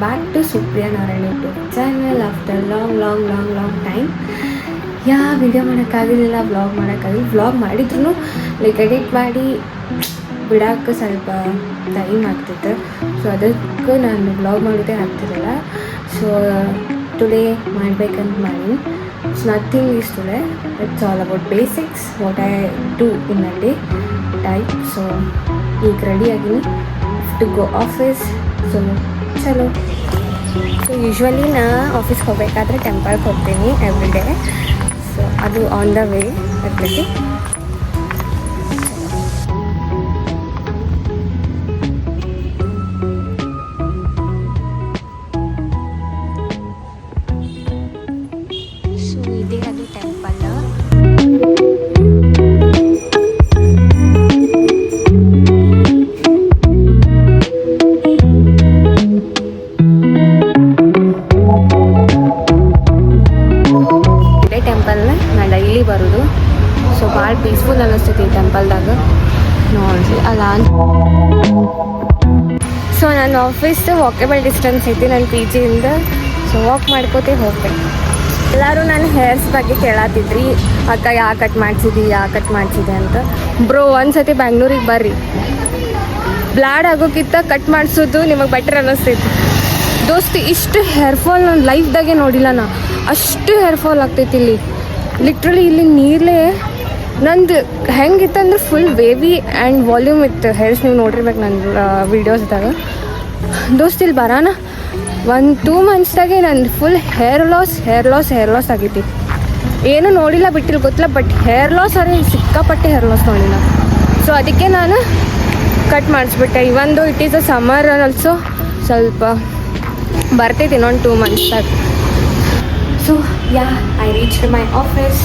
Back to Supriya Narayan YouTube channel after long time. Video ಮಾಡೋಕ್ಕಾಗಿರಲಿಲ್ಲ, vlog ಮಾಡಿದ್ರು like edit ಮಾಡಿ ಬಿಡೋಕ್ಕೆ ಸ್ವಲ್ಪ ಟೈಮ್ ಆಗ್ತಿತ್ತು. ಸೊ ಅದಕ್ಕೆ ನಾನು ವ್ಲಾಗ್ ಮಾಡೋದೇ ಆಗ್ತಿರಲಿಲ್ಲ. ಸೊ ಟುಡೇ ಮಾಡಬೇಕಂತ ಮಾಡಿ it's nothing is today, it's all about basics what I do in a day type. So ಈಗ ರೆಡಿಯಾಗಿನಿ ಟು ಗೋ ಆಫೀಸ್. ಸೊ ಚಲೋ. ಸೊ ಯೂಶ್ವಲಿ ನಾ ಆಫೀಸ್ಗೆ ಹೋಗಬೇಕಾದ್ರೆ ಟೆಂಪಲ್ಗೆ ಹೋಗ್ತೀನಿ ಎವ್ರಿ ಡೇ. ಸೊ ಅದು ಆನ್ ದ ವೇ ಇರ್ತೈತಿ. ಸೊ ಇದೇ ಅದು ಟೆಂಪಲ್. ಡೈಲಿ ಬರೋದು. ಸೊ ಭಾಳ ಪೀಸ್ಫುಲ್ ಅನ್ನಿಸ್ತೈತಿ ಈ ಟೆಂಪಲ್ದಾಗ ನೋಡ್ರಿ ಅಲ್ಲ. ಸೊ ನನ್ನ ಆಫೀಸ್ದು ವಾಕೇಬಲ್ ಡಿಸ್ಟೆನ್ಸ್ ಐತಿ ನನ್ನ ಪಿ ಜಿಯಿಂದ. ಸೊ ವಾಕ್ ಮಾಡ್ಕೋತೇ ಹೋಗ್ಬೇಕು. ಎಲ್ಲರೂ ನನ್ನ ಹೇರ್ಸ್ ಬಗ್ಗೆ ಕೇಳತ್ತಿದ್ರಿ, ಅಕ್ಕ ಯಾ ಕಟ್ ಮಾಡಿಸಿದೆ ಅಂತ. ಬ್ರೋ ಒಂದ್ಸತಿ ಬ್ಯಾಂಗ್ಳೂರಿಗೆ ಬರ್ರಿ, ಬ್ಲಾಡ್ ಆಗೋಕ್ಕಿಂತ ಕಟ್ ಮಾಡಿಸೋದು ನಿಮಗೆ ಬೆಟರ್ ಅನ್ನಿಸ್ತೈತಿ ದೋಸ್ತಿ. ಇಷ್ಟು ಹೇರ್ಫಾಲ್ ನನ್ನ ಲೈಫ್ದಾಗೆ ನೋಡಿಲ್ಲ ನಾ. ಅಷ್ಟು ಹೇರ್ಫಾಲ್ ಆಗ್ತೈತಿ ಇಲ್ಲಿ. ಲಿಟ್ರಲಿ ಇಲ್ಲಿ ನೀರೇ ನಂದು ಹೆಂಗಿತ್ತಂದ್ರೆ ಫುಲ್ ವೇವಿ ಆ್ಯಂಡ್ ವಾಲ್ಯೂಮ್ ಇತ್ತು ಹೇರ್ಸ್. ನೀವು ನೋಡಿರ್ಬೇಕು ನನ್ನ ವೀಡಿಯೋಸ್ದಾಗ ದೋಸ್ತಿ. ಇಲ್ಲಿ ಬರೋಣ 1-2 ಮಂತ್ಸ್ದಾಗೆ ನಂದು ಫುಲ್ ಹೇರ್ ಲಾಸ್ ಆಗೈತಿ. ಏನೂ ನೋಡಿಲ್ಲ ಬಿಟ್ಟಿಲ್ಲ ಗೊತ್ತಿಲ್ಲ, ಬಟ್ ಹೇರ್ ಲಾಸ್ ಸಿಕ್ಕಾಪಟ್ಟೆ ಹೇರ್ ಲಾಸ್ ನೋಡಿಲ್ಲ. ಸೊ ಅದಕ್ಕೆ ನಾನು ಕಟ್ ಮಾಡಿಸ್ಬಿಟ್ಟೆ. ಇವಂದು it is a summer also ಸ್ವಲ್ಪ ಬರ್ತೈತಿ ಇನ್ನೊಂದು 2 ಮಂತ್ಸ್ದಾಗ. So yeah, I reached my office.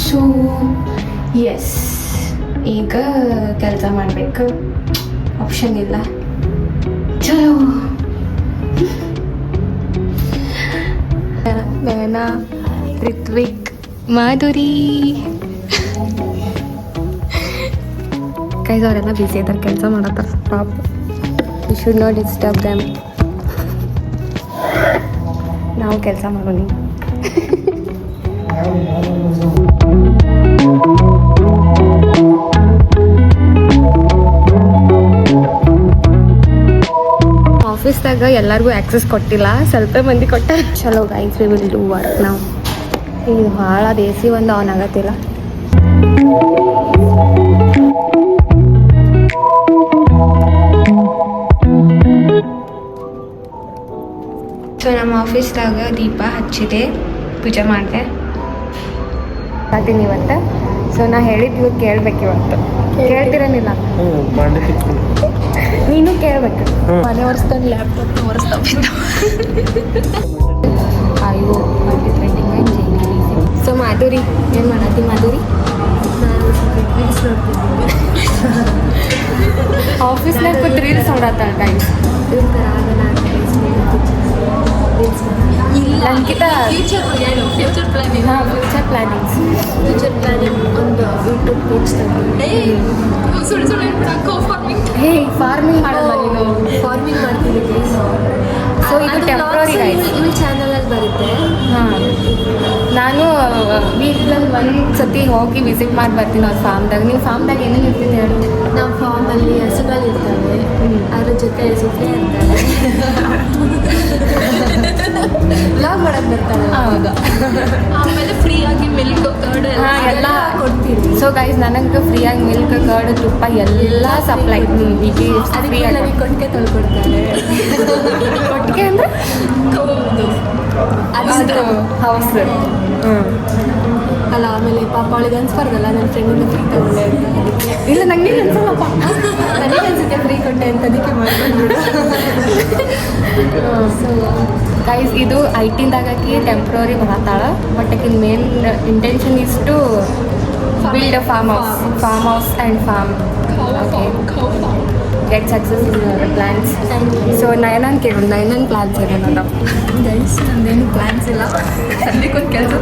So yes, ಈಗ ಕೆಲಸ ಮಾಡಬೇಕು, ಆಪ್ಷನ್ ಇಲ್ಲ. ಚಲೋ. ನಯನಾ, ರಿತ್ವಿಕ್, ಮಾಧುರಿ ಗೈಸ್ ಅವರೆಲ್ಲ ಬಿಸಿ ಇದ್ದಾರೆ, ಕೆಲಸ ಮಾಡತ್ತಾರ ಪಾಪ. You should not disturb them. ನಾವು ಕೆಲಸ ಮಾಡೋಣ. ಆಫೀಸ್ದಾಗ ಎಲ್ಲರಿಗೂ ಆ್ಯಕ್ಸಸ್ ಕೊಟ್ಟಿಲ್ಲ, ಸ್ವಲ್ಪ ಮಂದಿ ಕೊಟ್ಟಾರ. ಚಲೋ guys, we will do work ನಾವು. ಈಗ ಭಾಳ ದೇಸಿ ಒಂದು ಆನ್ ಆಗತ್ತಿಲ್ಲ. ಸೊ ನಮ್ಮ ಆಫೀಸ್ದಾಗ ದೀಪ ಹಚ್ಚಿದೆ, ಪೂಜೆ ಮಾಡಿದೆ ಇವತ್ತು. ಸೊ ನಾ ಹೇಳಿದ್ದು ಕೇಳ್ಬೇಕು ಇವತ್ತು. ಕೇಳ್ತಿರನಿಲ್ಲ ನೀನು ಕೇಳ್ಬೇಕು. ಮನೆ ಒರೆಸ್ತಾನೆ, ಲ್ಯಾಪ್ಟಾಪ್ ಒರೆಸ್ತಾವೆ. ಅಯ್ಯೋ ಟ್ರೆಂಡಿಂಗ್. ಸೊ ಮಾಧುರಿ ಏನು ಮಾಡತ್ತಿ? ಮಾಧುರಿ ಆಫೀಸ್ನಾಗ ಕೂತ್ ರೀಲ್ಸ್ ನೋಡತ್ತಾಳ ಗೈಸ್. ನನಗಿಂತ ಫ್ಯೂಚರ್ ಪ್ಲಾನಿಂಗ್ ಒಂದು ಯೂಟ್ಯೂಬ್ ಪೇಜ್ ಫಾರ್ಮಿಂಗ್ ಮಾಡೋದು. ನೀನು ಫಾರ್ಮಿಂಗ್ ಮಾಡ್ತೀನಿ. ಸೊ ಇದು ಟೆಂಪ್ರರಿ ಗೈಸ್, ಈ ಚಾನಲಲ್ಲಿ ಬರುತ್ತೆ. ಹಾಂ, ನಾನು ವೀಕ್ಲಲ್ಲಿ ಒಂದು ಸತಿ ಹೋಗಿ ವಿಸಿಟ್ ಮಾಡಿ ಬರ್ತೀನಿ ಅವ್ರ ಫಾರ್ಮ್ದಾಗ. ನೀವು ಫಾರ್ಮ್ದಾಗ ಏನೇನು ಇರ್ತಿದೆ ಹೇಳಿ? ನಾವು ಫಾರ್ಮಲ್ಲಿ ಹಸುಗಳು ಇರ್ತವೆ, ಅದ್ರ ಜೊತೆ ಸುಫೆ ಇರ್ತಾರೆ, ವ್ಲಾಗ್ ಮಾಡೋದು ಬರ್ತಾರೆ. ಹೌದು. ಆಮೇಲೆ ಫ್ರೀಯಾಗಿ ಮಿಲ್ಕ್ ಕರ್ಡ್ ಎಲ್ಲ ಕೊಡ್ತೀವಿ. ಸೊ ಗೈಸ್ ನನಗೆ ಫ್ರೀಯಾಗಿ ಮಿಲ್ಕ್ ಕರ್ಡ್ ತುಪ್ಪ ಎಲ್ಲ ಸಪ್ಲೈ. ಈಗ ಫ್ರೀಯಾಗಿ ನನಗೆ ಕೊಟ್ಟಿಗೆ ತೊಳ್ಕೊಡ್ತಾರೆ. ಕೊಟ್ಟಿಗೆ ಅಂದರೆ ಅದು ಹೌಸ್. ಅಲ್ಲ, ಆಮೇಲೆ ಪಾಪ ಅವಳಿಗೆ ಅನ್ಸ್ಬಾರ್ದಲ್ಲ ನನ್ನ ಫ್ರೆಂಡಿಂದ ಫ್ರೀ ತಗೊಂಡೆ ಅಂತ. ಇಲ್ಲ, ನನಗೆ ಅನ್ಸಲ್ಲಪ್ಪ, ನನಗೆ ಅನ್ಸುತ್ತೆ ಫ್ರೀ ಕೊಟ್ಟೆ ಅಂತ, ಅದಕ್ಕೆ ಮಾಡ್ಕೊಂಡ್ಬಿಡು. ಸೊ ಗೈಸ್ ಇದು ಐಟಿಂದಾಗಿ ಟೆಂಪ್ರರಿ ಬರತ್ತಾಳ, ಬಟ್ ಆಕಿನ main intention is to build a farm house and farm. Get success in your plans. So ನಯನನ್ ಕೇಳು, ನಯನನ್ ಪ್ಲ್ಯಾನ್ಸ್ ಏನೇನದ? ಗೈಸ್ ನಂದೇನು ಪ್ಲ್ಯಾನ್ಸ್ ಇಲ್ಲ, ಸದ್ಯಕ್ಕೊಂದು ಕೆಲಸ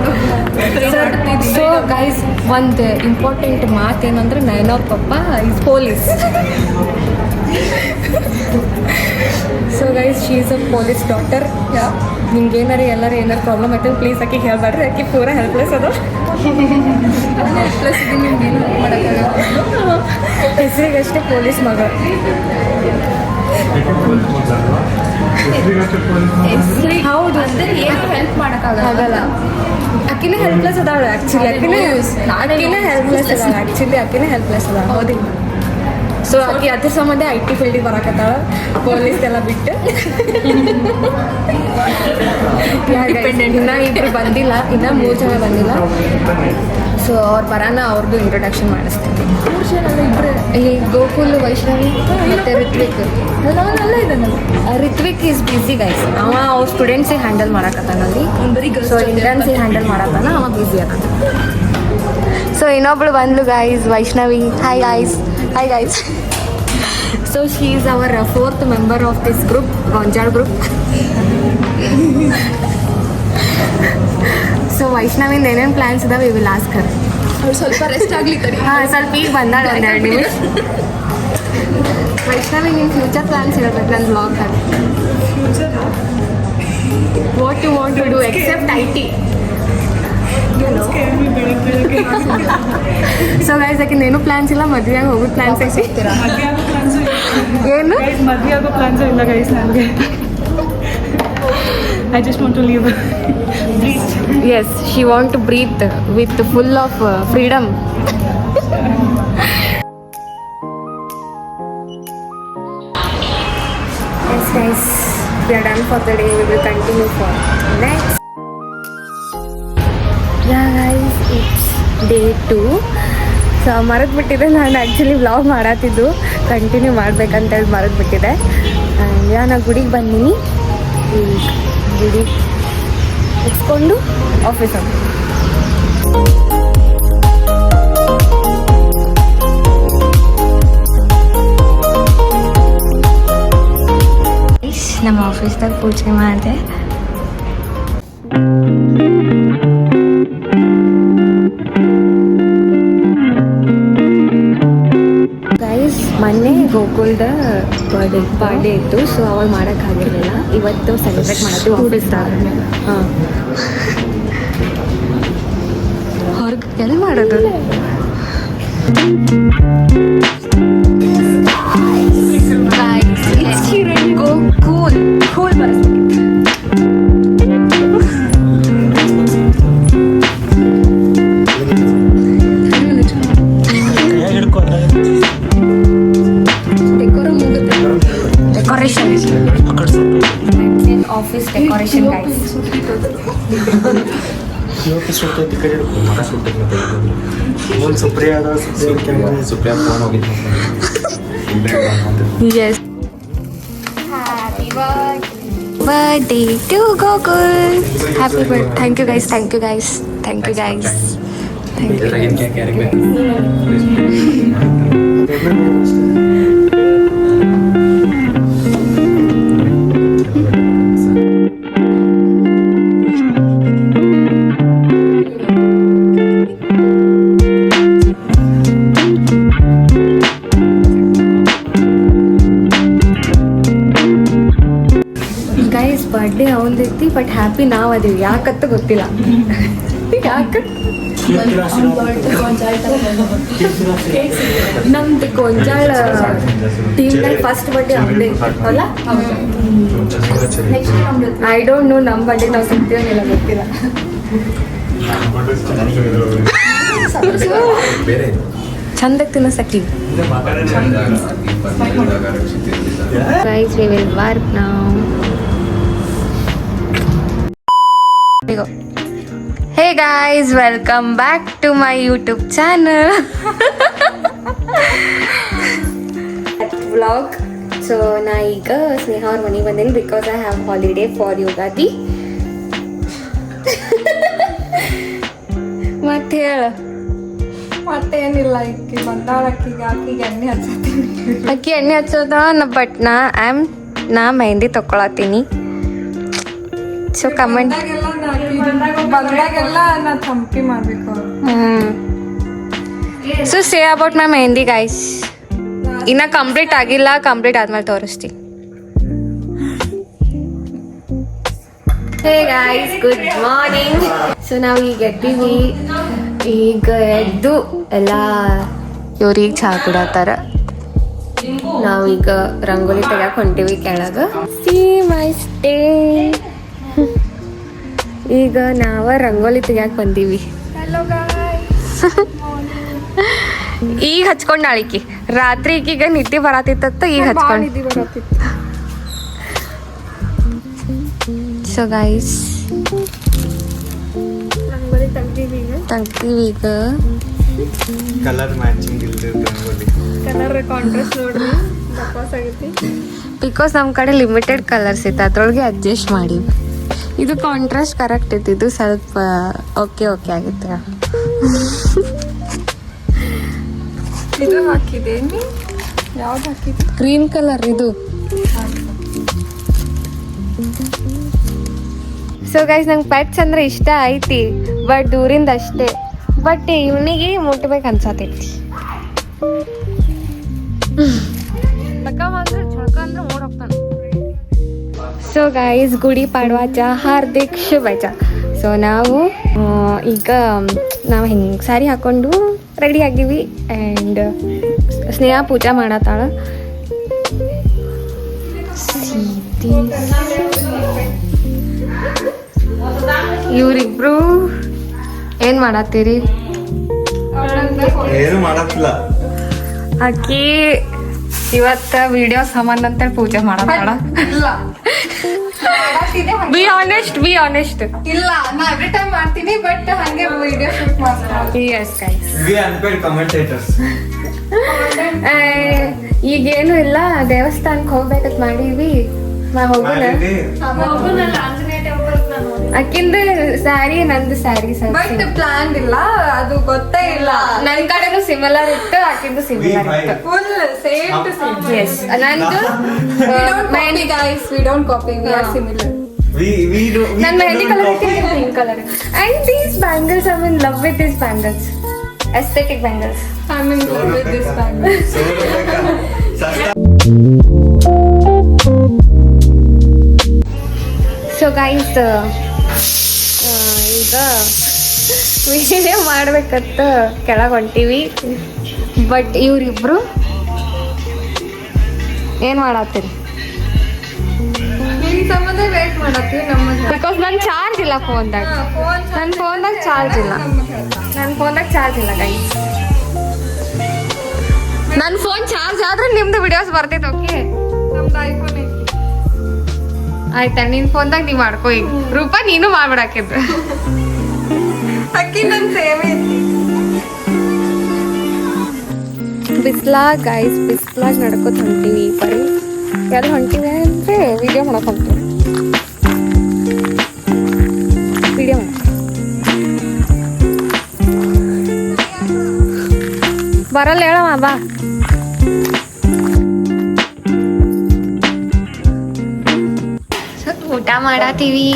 ಸೊ ಗೈಸ್ ಒಂದು ಇಂಪಾರ್ಟೆಂಟ್ ಮಾತೇನಂದ್ರೆ ನಯನ ಅವ್ರ ಪಪ್ಪ is police. So guys she is a police doctor. ನಿಮ್ಗೆ ಏನಾರು ಪ್ರಾಬ್ಲಮ್ ಆಯ್ತು ಪ್ಲೀಸ್ ಆಕೆ ಹೇಳ್ಬೇಡ್ರಿ, ಆಕೆ ಪೂರ ಹೆಲ್ಪ್ಲೆಸ್ ಅದು. ಪ್ಲಸ್ ಇದು ನಿಮ್ಗೆ ಏನು ಮಾಡೋಕ್ಕಾಗಲ್ಲ, ಹೆಸರಿಗಷ್ಟೇ ಪೊಲೀಸ್ ಮಗ. ಹೌದು ಅಂದರೆ ಏನು ಹೆಲ್ಪ್ ಮಾಡೋಕ್ಕಾಗಲ್ಲ. ಆಕಿನೇ ಹೆಲ್ಪ್ಲೆಸ್ ಅದಾಳ ಆ್ಯಕ್ಚುಲಿ. ಆಕಿನೇ ಹೆಲ್ಪ್ಲೆಸ್ ಅದಾಳ ಆ್ಯಕ್ಚುಲಿ, ಆಕಿನೇ ಹೆಲ್ಪ್ಲೆಸ್ ಅದಾಳ. ಹೌದಿಲ್ಲ? ಸೊ ಆಕೆ ಅದ್ರ ಸಂಬಂಧ IT ಫೀಲ್ಡಿಗೆ ಬರಾಕತ್ತಾಳ, ಪೊಲೀಸ್ ಎಲ್ಲ ಬಿಟ್ಟು. ಇನ್ನ ಇಬ್ರು ಬಂದಿಲ್ಲ, ಇನ್ನ 3 ಜನ ಬಂದಿಲ್ಲ. ಸೊ ಅವ್ರು ಬರೋಣ, ಅವ್ರದ್ದು ಇಂಟ್ರೊಡಕ್ಷನ್ ಮಾಡಿಸ್ತೀನಿ. 3 ಜನ ಅಲ್ಲ, ಇಬ್ಬರೇ. ಈ ಗೋಕುಲ್, ವೈಷ್ಣವಿ ಮತ್ತು ರಿತ್ವಿಕ್. ಅಲ್ಲ ಇದನ್ನಲ್ಲ, ರಿತ್ವಿಕ್ ಈಸ್ ಬಿಸಿ ಗೈಸ್. ಅವ್ರ ಸ್ಟೂಡೆಂಟ್ಸಿಗೆ ಹ್ಯಾಂಡಲ್ ಮಾಡಕತ್ತಾನಲ್ಲಿ. ಬರೀ ಸೊ ಇಂಟರ್ನ್ಸಿಗೆ ಹ್ಯಾಂಡಲ್ ಮಾಡತ್ತಾನ, ಅವ ಬಿಸಿ ಅದ. ಸೊ ಇನ್ನೊಬ್ಳು ಬಂದ್ಲು guys, Vaishnavi. Hi guys. So she is our 4th member of this group, ಗೊಂಜಾಳ್ ಗ್ರೂಪ್. ಸೊ ವೈಷ್ಣವಿಂದ ಏನೇನು ಪ್ಲ್ಯಾನ್ಸ್ ಇದಾವೆ ವಿ ವಿಲ್ ಆಸ್ಕ್ ಹರ್. ಅವ್ರು ಸ್ವಲ್ಪ ರೆಸ್ಟ್ ಆಗಲಿ ತಡಿ. ಹಾಂ, ಸ್ವಲ್ಪ ಈಗ ಬಂದಾಳ, ಒಂದು 2 ನಿಮಿಷ. ವೈಷ್ಣವಿ ನಿಮ್ಮ ಫ್ಯೂಚರ್ ಪ್ಲ್ಯಾನ್ಸ್ ಹೇಳ್ಬೇಕು ನನ್ನ ಬ್ಲಾಗ್ದಾಗ. What you want to do except IT. So guys ಆಕಿಂದ ಏನು ಪ್ಲಾನ್ಸ್ ಇಲ್ಲ, ಮದುವೆಯಾಗಿ ಹೋಗೋದು ಪ್ಲಾನ್ಸ್ ಐತಿ. ಏನು ಮದುವೆ ಆಗೋ ಪ್ಲಾನ್ಸ್ ಇಲ್ಲ ಗೈಸ್ ನನಗೆ. I just want to live. Breathe. Yes, she want to breathe with full of freedom. Yes guys, we are done for the day. We will continue for next. Yeah guys, it's day 2. So ಮರೆತುಬಿಟ್ಟಿದೆ, ನಾನು actually vlog ಮಾಡತ್ತಿದ್ದು continue ಮಾಡ್ಬೇಕಂತೇಳಿ ಮರೆತುಬಿಟ್ಟಿದೆ. ನಾನು ಗುಡಿಗೆ ಬಂದೀನಿ. ಈ ಗುಡಿ ಮುಗಿಸ್ಕೊಂಡು office ಹೋಗಿ. ನಮ್ಮ ಆಫೀಸ್ದಾಗ ಪೂಜೆ ಮಾಡಿದೆ. ಗೈಸ್ ಮೊನ್ನೆ ಗೋಕುಲ್ದ ಬರ್ಡೇ ಇತ್ತು, ಸೊ ಅವಾಗ ಮಾಡೋಕ್ಕಾಗಿರಲಿಲ್ಲ. ಇವತ್ತು ಸೆಲೆಬ್ರೇಟ್ ಮಾಡತ್ತೀವಿ ಆಫೀಸ್ದಾಗ. ಹಾಂ, ಹೊರಗೆ ಎಲ್ಲಿ ಮಾಡೋದು? Gokul office decoration guys. Yes. Happy birthday to Gokul. Happy birthday. Thank you guys. Thank you guys. Thank you guys. Thank you. Guys birthday ಅವನದೈತಿ, ಬಟ್ ಹ್ಯಾಪಿ ನಾವು ಅದೀವಿ. ಯಾಕಂತ ಗೊತ್ತಿಲ್ಲ. ಯಾಕೆ ನಮ್ದು ಗೊಂಜಾಳ ಟೀಮ್ನಾಗ ಫಸ್ಟ್ ಬರ್ಡೇ ಅವನದೇ ಅಲ್ಲ. ಐ ಡೋಂಟ್ ನೋ ನಮ್ಮ ಬರ್ಡೇ ನಾವು ಸಿಗ್ತೀವನ್ನೆಲ್ಲ ಗೊತ್ತಿಲ್ಲ. ಚಂದ ತಿನ್ನಸಕ್ಕಿ. Guys we will work now. Hey guys, welcome back to my YouTube channel. Vlog. So ನಾ ಈಗ ಸ್ನೇಹ ಅವ್ರ ಮನೆಗೆ ಬಂದೇನಿ because I have holiday for Ugadi. ಮತ್ತೆ ಹೇಳ ಮತ್ತೇನಿಲ್ಲ ಇಕ್ಕಿ ಬಂದಾಳ ಆಕಿಗೆ ಎಣ್ಣೆ ಹಚ್ಚತ್ತೀನಿ. ಅಕ್ಕಿ ಎಣ್ಣೆ ಹಚ್ಚೋದ ಬಟ್ ನಾ ಮೆಹಂದಿ ತಕೊಳತ್ತೀನಿ. ಸೊ ಕಮೆಂಟ್ ಬಂದಾಗೆಲ್ಲ ನಾ ಥಂಪಿ ಮಾಡ್ಬೇಕು. So say about my mehndi guys. ಇನ್ನ ಕಂಪ್ಲೀಟ್ ಆಗಿಲ್ಲ, ಕಂಪ್ಲೀಟ್ ಆದ್ಮೇಲೆ ತೋರಿಸ್ತೀನಿ. Hey guys, good morning. So ನಾವು ಈಗ ಎದ್ದೀವಿ. ಈಗ ಎದ್ದು ಎಲ್ಲ ಇವ್ರಿಗೆ ಚಹಾ ಕುಡತ್ತಾರ. ನಾವೀಗ ರಂಗೋಲಿ ತೆಗ್ಯಾಕ ಹೊಂಟಿವಿ ಕೆಳಗ. See my stay. ಈಗ ನಾವ ರಂಗೋಲಿ ತೆಗ್ಯಾಕ ಬಂದೀವಿ. Hello guys. ಈಗ ಹಚ್ಕೊಂಡ್ ನಾಳಿಕಿ ರಾತ್ರಿ ಈಗ ನಿದ್ದೆ ಬರತ್ತಿತ್ತ ಈಗ ಹಚ್ಕೊಂಡ್. ಸೊ ಗೈಸ್ ರಂಗೋಲಿ ತೆಗ್ದೀವಿ ಈಗ ಕಲರ್ ಮ್ಯಾಚಿಂಗ್ ಇಲ್ದಿರ ರಂಗೋಲಿ. ಕಲರ್ ಕಾಂಟ್ರಾಸ್ಟ್ ನೋಡ್ರಿ ವಾಪಸ್ ಆಗೈತಿ. ಬಿಕಾಸ್ ನಮ್ಮ ಕಡೆ ಲಿಮಿಟೆಡ್ ಕಲರ್ಸ್ ಇತ್ತು, ಅದ್ರೊಳಗೆ ಅಡ್ಜಸ್ಟ್ ಮಾಡಿ. ಇದು ಕಾಂಟ್ರಾಸ್ಟ್ ಕರೆಕ್ಟ್ ಇತ್ತು, ಇದು ಸ್ವಲ್ಪ ಓಕೆ ಆಗಿತ್ತು. ಇದು ಹಾಕಿದೆ ಯಾವ್ದು ಹಾಕಿದೆ? ಗ್ರೀನ್ ಕಲರ್ ಇದು. ಸೊ ಗೈಸ್ ನಂಗೆ ಪೆಟ್ಸ್ ಅಂದ್ರೆ ಇಷ್ಟ ಐತಿ, ಬಟ್ ದೂರಿಂದ ಅಷ್ಟೇ. ಬಟ್ ಇವನಿಗೆ ಮುಟ್ಬೇಕು ಅನ್ಸತೈತಿ. ಸೊ ಗೈಸ್, ಗುಡಿ ಪಾಡ್ವಾಚ ಹಾರ್ದಿಕ್ ಶುಭಾಚ. ಸೊ ನಾವು ಈಗ ಹಿಂಗೆ ಸ್ಯಾರಿ ಹಾಕೊಂಡು ರೆಡಿ ಆಗಿವಿ. ಆ್ಯಂಡ್ ಸ್ನೇಹ ಪೂಜಾ ಮಾಡತ್ತಾಳ. ಇವ್ರಿಬ್ರು ಏನ್ ಮಾಡತ್ತೀರಿ? ಏನು ಮಾಡತ್ತಿಲ್ಲ. ಆಕಿ ಇವತ್ತ ವಿಡಿಯೋ ಸಂಬಂಧ ಅಂತೇಳಿ ಪೂಜೆ ಮಾಡತ್ತಾಳ. ಇಲ್ಲ ಬಿ ಆನೆಸ್ಟ್. ಇಲ್ಲ ನಾ ಎವ್ರಿ ಟೈಮ್ ಮಾಡ್ತೀನಿ, ಬಟ್ ಹಂಗೆ ವಿಡಿಯೋ ಶೂಟ್ ಮಾಡ್ತೀನಿ. Yes guys. We unpaid commentators. ಈಗೇನು ಇಲ್ಲ, ದೇವಸ್ಥಾನಕ್ಕೆ ಹೋಗ್ಬೇಕಂತ ಮಾಡೀವಿ. ಹೋಗೋಣ. ಅಕ್ಕಿಂದ ಸ್ಯಾರಿ, ನಂದು ಸ್ಯಾರಿ ಬಟ್ ಪ್ಲಾನ್ ಇಲ್ಲ, ಅದು ಗೊತ್ತೇ ಇಲ್ಲ. ನನ್ ಕಡೆನು ಸಿಮಿಲರ್ ಇತ್ತು, ಆಕಿಂದು ಸಿಮಿಲರ್ ಇತ್ತು. Full same to same. Yes, ನಂದು mehndi guys, we don't copy, we are similar. ನನ್ನ mehndi colour pink colour. And these bangles, I in love with these bangles. aesthetic bangles. I'm in love with this bangle. So guys, ಈಗ video ಮಾಡ್ಬೇಕಂತ ಕೆಳಗೆ ಹೊಂಟೀವಿ. But ಇವರಿಬ್ರು ಏನು ಮಾಡತ್ತೀರಿ? ನಿನ್ ಸಂಬಂಧ wait ಮಾಡತ್ತೀವಿ ನಮ್ಮ. Because ನನ್ನ ಚಾರ್ಜ್ ಇಲ್ಲ ಫೋನ್ದಾಗ. ನನ್ನ ಫೋನ್ದಾಗ ಚಾರ್ಜ್ ಇಲ್ಲ ಗೈಸ್. ನನ್ನ ಫೋನ್ ಚಾರ್ಜ್ ಆದ್ರೆ ನಿಮ್ದು ವಿಡಿಯೋಸ್ ಬರ್ತೈತೆ. ಓಕೆ, ನಮ್ದು ಐಫೋನ್ ಐತಿ. ಆಯ್ತಾ, ನಿನ್ ಫೋನ್ದಾಗ ನೀವ್ ಮಾಡ್ಕೋ. ಈಗ ರೂಪ ನೀನು ಮಾಡ್ಬಿಡಾಕಿದ್ರು. ಅಕ್ಕಿ ನನ್ ಸೇವೆ ಐತಿ. ಬಿಸ್ಲಾಗ್ ಗೈಸ್, ಬಿಸ್ಲಾಗ್ ನಡ್ಕೋತ ಹೊಂಟೀವಿ. ಬರೀ ಎಲ್ಲಿ ಹೊಂಟಿವೆ ಅಂದ್ರೆ ವಿಡಿಯೋ ಮಾಡಕ್ ಹೊಂಟೀವಿ. ವಿಡಿಯೋ ಬರಲ್ಲ ಹೇಳಮ್ಮ, ಬಾ. ಊಟ ಮಾಡತ್ತೀವಿ.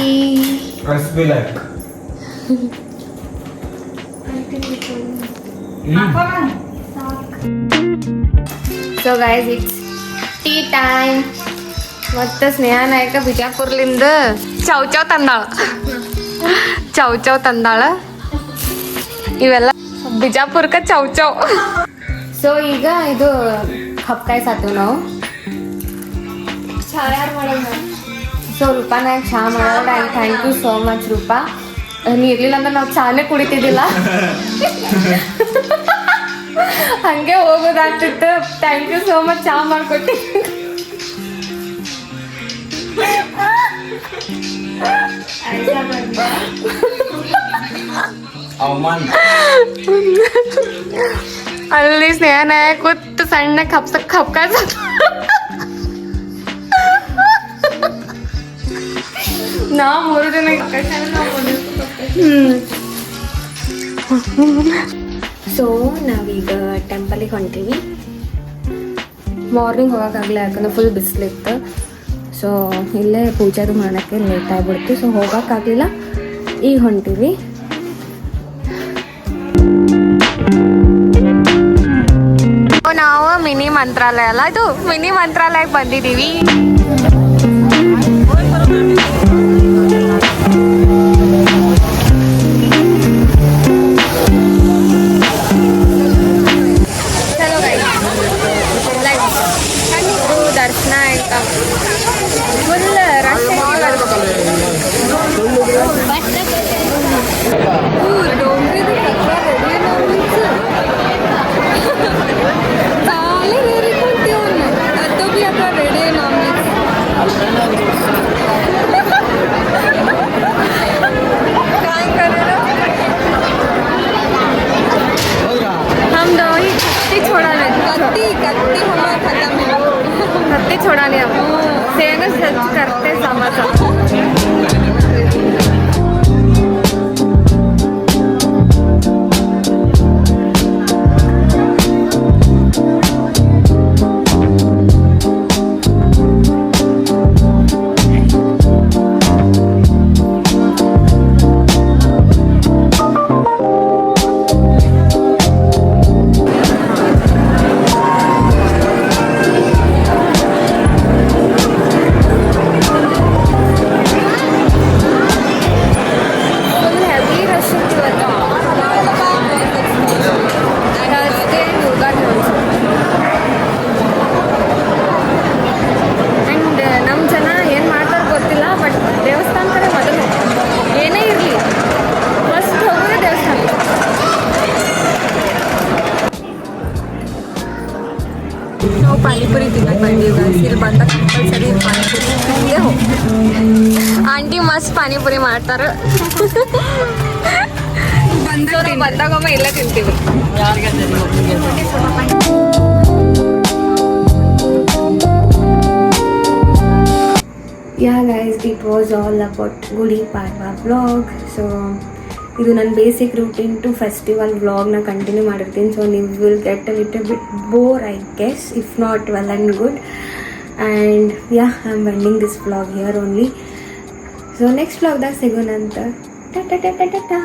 So guys, it's tea time. ಮತ್ತೆ ಸ್ನೇಹ ನಾಯಕ ಬಿಜಾಪುರ್ಲಿಂದ ಚೌಚೌ ತಂದಾಳ. ಇವೆಲ್ಲ ಬಿಜಾಪುರ್ಕ ಚೌಚೌ. ಸೊ ಈಗ ಇದು ಹಪ್ಕಾಯಿ ಸಾತೀವಿ ನಾವು. ಚಾ ಯಾರು ಮಾಡೋಣ? ಸೊ ರೂಪಾ ನಾಯಕ್ ಚಹಾ ಮಾಡೋಣ. And thank you so much Roopa. ನೀರ್ಲಿಲ್ಲ ಅಂದ್ರೆ ನಾವು ಚಾನೇ ಕುಡಿತಿದ್ದಿಲ್ಲ, ಹಂಗೆ ಹೋಗೋದಾಗ್ತಿತ್ತು. ಥ್ಯಾಂಕ್ ಯು ಸೋ ಮಚ್, ಚಹಾ ಮಾಡ್ಕೊಟ್ಟಿ. ಅಲ್ಲಿ ಸ್ನೇಹ ನಾಯಕ್ ಕೂತು ಸಣ್ಣ ಹಪ್ಕಾಯಿ ನಾ 3 ಜನ. ಸೊ ನಾವೀಗ ಟೆಂಪಲಿಗೆ ಹೊಂಟೀವಿ. ಮಾರ್ನಿಂಗ್ ಹೋಗೋಕ್ಕಾಗಲ್ಲ, ಯಾಕಂದ್ರೆ ಫುಲ್ ಬಿಸಿಲಿತ್ತು. ಸೊ ಇಲ್ಲೇ ಪೂಜೆದು ಮಾಡೋಕ್ಕೆ ಲೇಟ್ ಆಗಿಬಿಡ್ತು. ಸೊ ಹೋಗೋಕ್ಕಾಗಲಿಲ್ಲ, ಈಗ ಹೊಂಟೀವಿ. ನಾವು ಮಿನಿ ಮಂತ್ರಾಲಯ ಅಲ್ಲ, ಇದು ಮಿನಿ ಮಂತ್ರಾಲಯಕ್ಕೆ ಬಂದಿದ್ದೀವಿ. ದರ್ಶನ ಆಯ್ತಾ, ಫುಲ್ ರಶ್ कत्ती छोड़ा नहीं हम सेना सच करते समझ. ನಾವು ಪಾನಿಪುರಿ ತಿನ್ನಕ್ಕೆ ಬಂದಿದ್ದೀವಿ. ಇಲ್ಲಿ ಬಂದಾಗ ಕಂಪಲ್ಸರಿ ಪಾನಿಪುರಿ ತಿಂದೇ ಹೋಗಿ. ಆಂಟಿ ಮಸ್ತ್ ಪಾನಿಪುರಿ ಮಾಡ್ತಾರೆ. ಬಂದಾಗೊಮ್ಮೆ ಇಲ್ಲೇ ತಿಂತೀವಿ. Yeah guys, it was all about Gudi Padwa vlog. So ಇದು ನನ್ನ ಬೇಸಿಕ್ ರೂಟೀನ್ ಟು ಫೆಸ್ಟಿವಲ್ ವ್ಲಾಗ್ನ ಕಂಟಿನ್ಯೂ ಮಾಡಿರ್ತೀನಿ. ಸೊ ನೀವು will get a little bit bore I guess, if not well and good. And yeah, I am ending this vlog here only. So next ವ್ಲಾಗ್ದಾಗ ಸಿಗೋಣಂತ. Tata tata Tata.